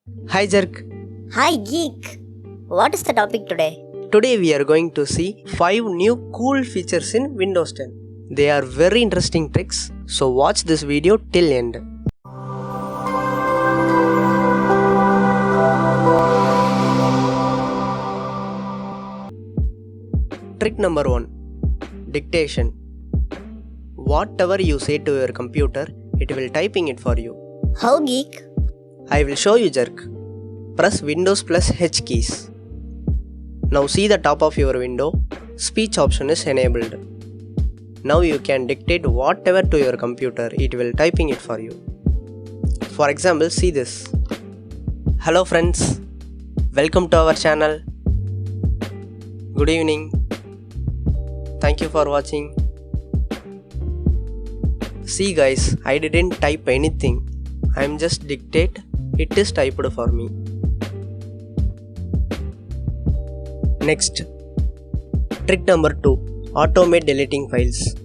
Hi Jerk. Hi Geek! What is the topic today? Today we are going to see 5 new cool features in Windows 10. They are very interesting tricks, so watch this video till end. Trick number 1. Dictation. Whatever you say to your computer, it will typing it for you. How, Geek? I will show you, Jerk. Press Windows plus H keys. Now see the top of your window, speech option is enabled. Now you can dictate whatever to your computer, it will typing it for you. For example, see this. Hello friends, welcome to our channel. Good evening. Thank you for watching. See guys, I didn't type anything. I am just dictate, it is typed for me. Next, trick number 2. Automate deleting files.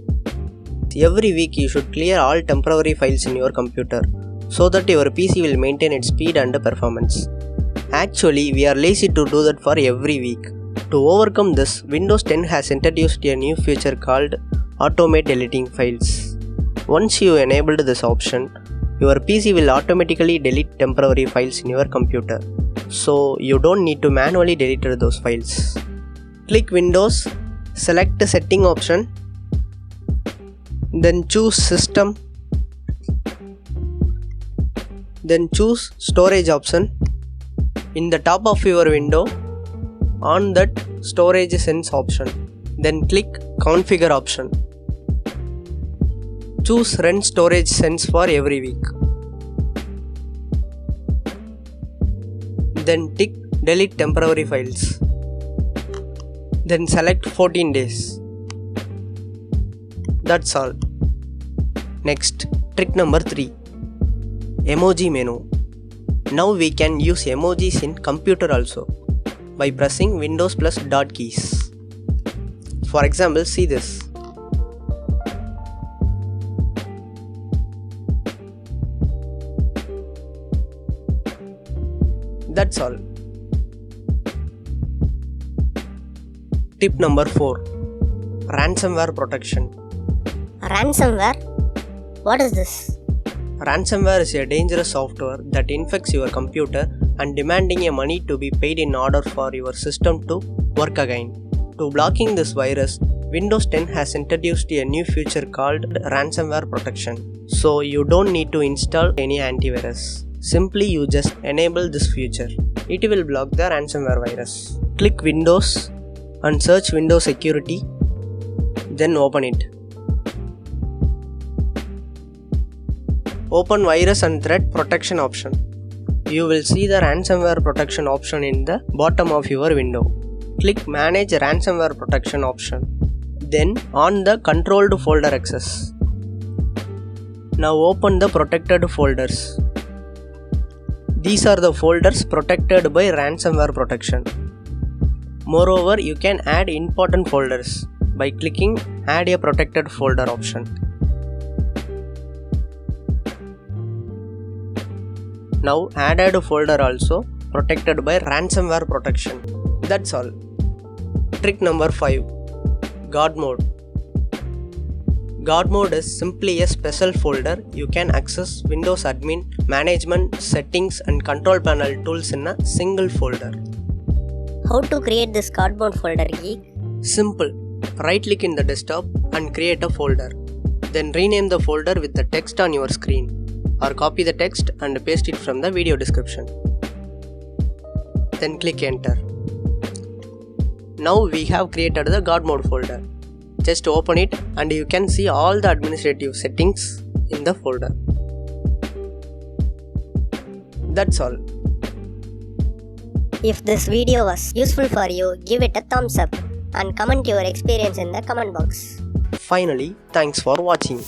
Every week you should clear all temporary files in your computer so that your PC will maintain its speed and performance. Actually, we are lazy to do that for every week. To overcome this, Windows 10 has introduced a new feature called Automate deleting files. Once you enabled this option, your PC will automatically delete temporary files in your computer. So you don't need to manually delete those files. Click Windows, select the setting option, then choose System, then choose Storage option. In the top of your window, on that Storage Sense option, then click Configure option. Choose Run Storage Sense for every week. Then tick Delete temporary files. Then select 14 days. That's all. Next, trick number 3. Emoji menu. Now we can use emojis in computer also by pressing Windows plus dot keys. For example, see this. That's all. Tip number 4. Ransomware protection. Ransomware? What is this? Ransomware is a dangerous software that infects your computer and demanding a money to be paid in order for your system to work again. To blocking this virus, Windows 10 has introduced a new feature called ransomware protection. So you don't need to install any antivirus. Simply you just enable this feature. It will block the ransomware virus. Click Windows and search Windows Security, then open it. Open Virus and Threat Protection option. You will see the ransomware protection option in the bottom of your window. Click Manage Ransomware Protection option, then on the Controlled Folder access. Now open the protected folders. These are the folders protected by ransomware protection. Moreover, you can add important folders by clicking Add a Protected Folder option. Now added folder also protected by ransomware protection. That's all. Trick number 5. Guard mode. Guard mode is simply a special folder you can access Windows admin, management, settings and control panel tools in a single folder. How to create this guard mode folder, Geek? Simple. Right click in the desktop and create a folder. Then rename the folder with the text on your screen, or copy the text and paste it from the video description. Then click enter. Now we have created the guard mode folder. Just open it and you can see all the administrative settings in the folder. That's all. If this video was useful for you, give it a thumbs up and comment your experience in the comment box. Finally, thanks for watching.